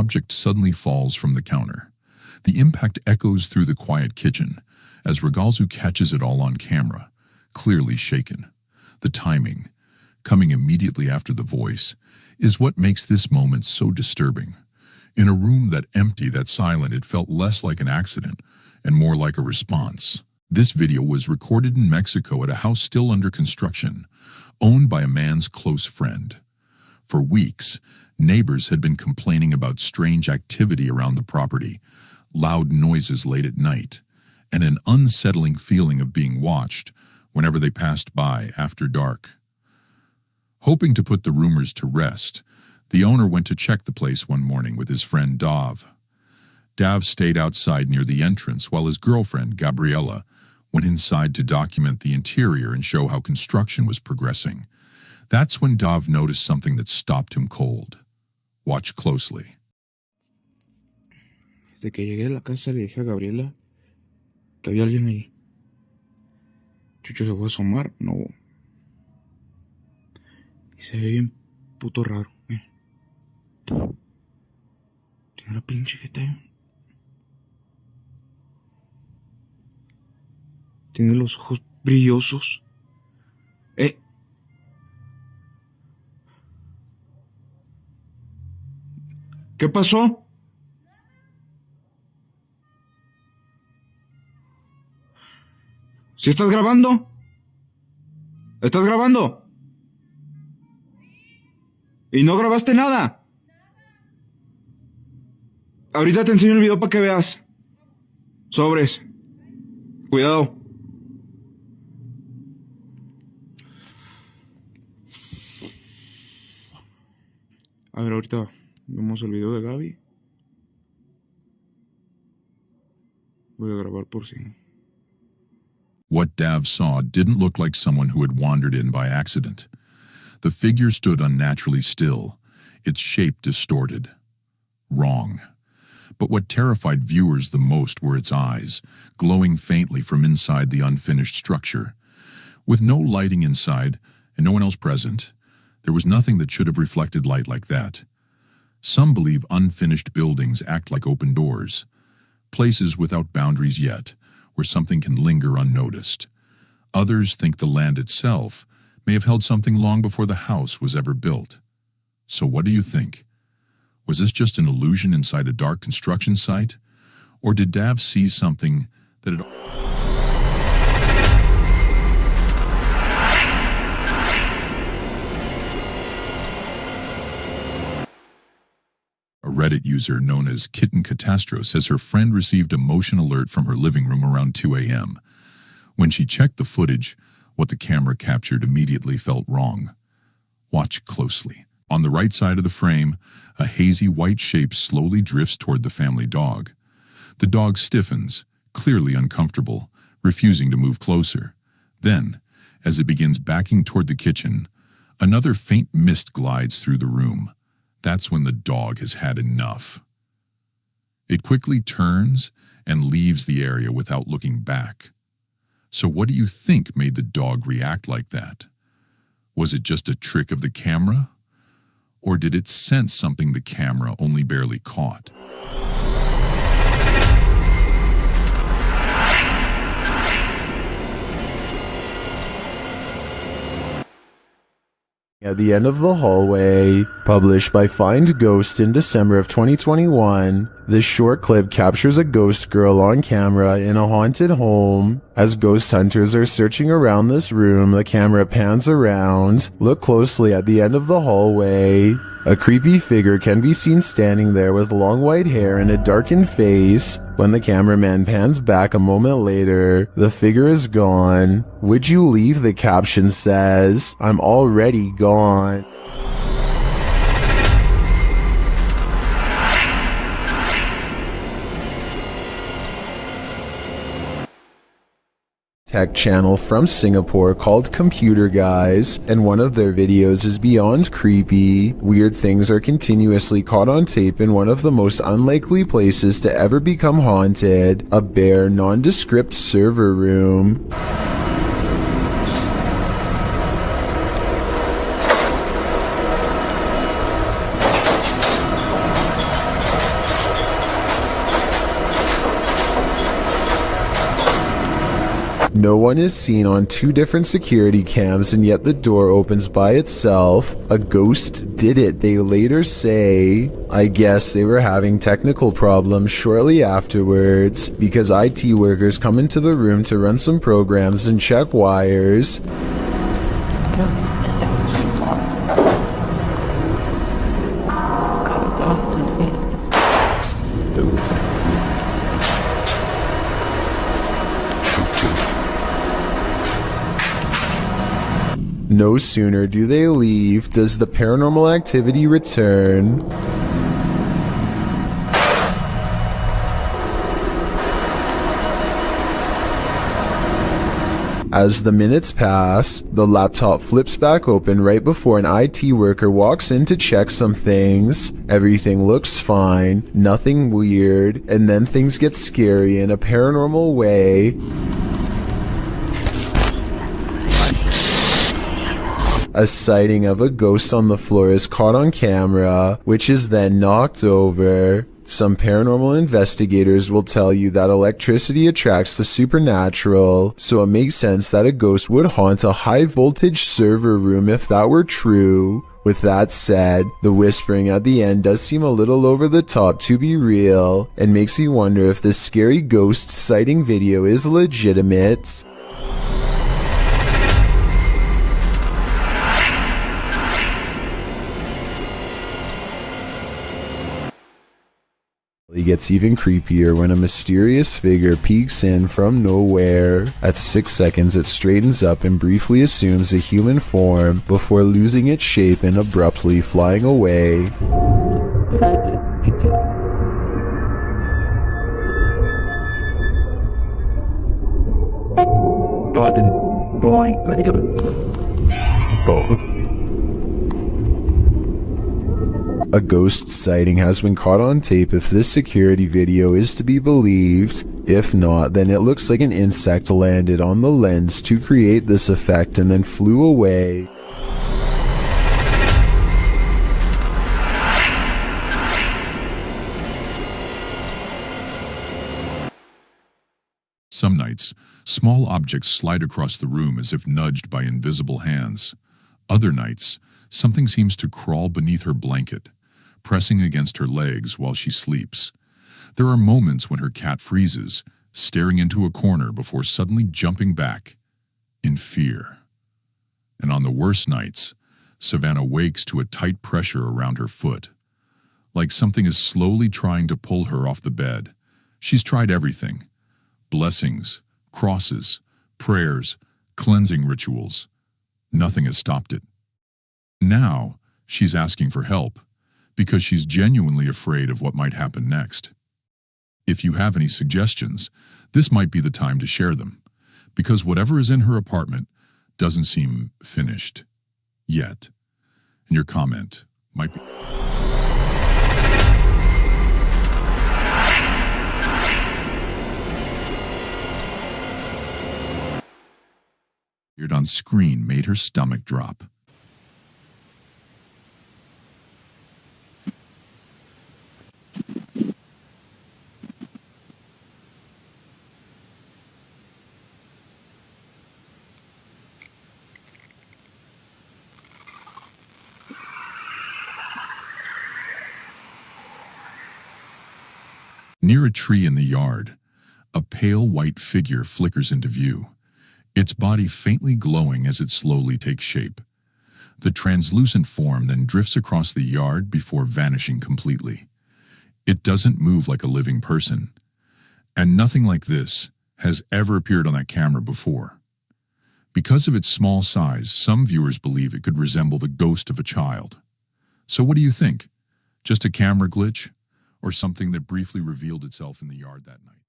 object suddenly falls from the counter. The impact echoes through the quiet kitchen as Regalzu catches it all on camera, clearly shaken. The timing, coming immediately after the voice, is what makes this moment so disturbing. In a room that empty, that silent, it felt less like an accident and more like a response. This video was recorded in Mexico at a house still under construction, owned by a man's close friend. For weeks, neighbors had been complaining about strange activity around the property, loud noises late at night, and an unsettling feeling of being watched whenever they passed by after dark. Hoping to put the rumors to rest, the owner went to check the place one morning with his friend Dav. Dav stayed outside near the entrance while his girlfriend, Gabriela, went inside to document the interior and show how construction was progressing. That's when Dav noticed something that stopped him cold. Watch closely. Desde que llegué a la casa le dije a Gabriela que había alguien ahí. Chucho se fue a asomar, no. Y se ve bien puto raro, miren. Tiene la pinche jeta. Tiene los ojos brillosos. ¿Qué pasó? ¿Sí estás grabando? ¿Estás grabando? ¿Y no grabaste nada? Ahorita te enseño el video para que veas. Sobres. Cuidado. A ver, ahorita vemos el video de Gaby. Voy a grabar por si. What Dav saw didn't look like someone who had wandered in by accident. The figure stood unnaturally still, its shape distorted. Wrong. But what terrified viewers the most were its eyes, glowing faintly from inside the unfinished structure. With no lighting inside and no one else present, there was nothing that should have reflected light like that. Some believe unfinished buildings act like open doors, places without boundaries yet, where something can linger unnoticed. Others think the land itself may have held something long before the house was ever built. So what do you think? Was this just an illusion inside a dark construction site? Or did Dav see something that had... A Reddit user known as Kitten Catastro says her friend received a motion alert from her living room around 2 a.m. When she checked the footage, what the camera captured immediately felt wrong. Watch closely. On the right side of the frame, a hazy white shape slowly drifts toward the family dog. The dog stiffens, clearly uncomfortable, refusing to move closer. Then, as it begins backing toward the kitchen, another faint mist glides through the room. That's when the dog has had enough. It quickly turns and leaves the area without looking back. So what do you think made the dog react like that? Was it just a trick of the camera? Or did it sense something the camera only barely caught? At the end of the hallway, published by Find Ghost in December of 2021, this short clip captures a ghost girl on camera in a haunted home. As ghost hunters are searching around this room, the camera pans around. Look closely at the end of the hallway. A creepy figure can be seen standing there with long white hair and a darkened face. When the cameraman pans back a moment later, the figure is gone. Would you leave? The caption says, "I'm already gone." Tech channel from Singapore called Computer Guys, and one of their videos is beyond creepy. Weird things are continuously caught on tape in one of the most unlikely places to ever become haunted, a bare, nondescript server room. No one is seen on 2 different security cams, and yet the door opens by itself. A ghost did it, they later say. I guess they were having technical problems shortly afterwards, because IT workers come into the room to run some programs and check wires. No sooner do they leave does the paranormal activity return. As the minutes pass, the laptop flips back open right before an IT worker walks in to check some things. Everything looks fine, nothing weird, and then things get scary in a paranormal way. A sighting of a ghost on the floor is caught on camera, which is then knocked over. Some paranormal investigators will tell you that electricity attracts the supernatural, so it makes sense that a ghost would haunt a high voltage server room if that were true. With that said, the whispering at the end does seem a little over the top to be real, and makes me wonder if this scary ghost sighting video is legitimate. It gets even creepier when a mysterious figure peeks in from nowhere. At 6 seconds, it straightens up and briefly assumes a human form before losing its shape and abruptly flying away. A ghost sighting has been caught on tape if this security video is to be believed. If not, then it looks like an insect landed on the lens to create this effect and then flew away. Some nights, small objects slide across the room as if nudged by invisible hands. Other nights, something seems to crawl beneath her blanket, pressing against her legs while she sleeps. There are moments when her cat freezes, staring into a corner before suddenly jumping back in fear. And on the worst nights, Savannah wakes to a tight pressure around her foot, like something is slowly trying to pull her off the bed. She's tried everything: blessings, crosses, prayers, cleansing rituals. Nothing has stopped it. Now, she's asking for help because she's genuinely afraid of what might happen next. If you have any suggestions, this might be the time to share them, because whatever is in her apartment doesn't seem finished yet, and your comment might be... on screen made her stomach drop. Near a tree in the yard, a pale white figure flickers into view, its body faintly glowing as it slowly takes shape. The translucent form then drifts across the yard before vanishing completely. It doesn't move like a living person, and nothing like this has ever appeared on that camera before. Because of its small size, some viewers believe it could resemble the ghost of a child. So what do you think? Just a camera glitch, or something that briefly revealed itself in the yard that night?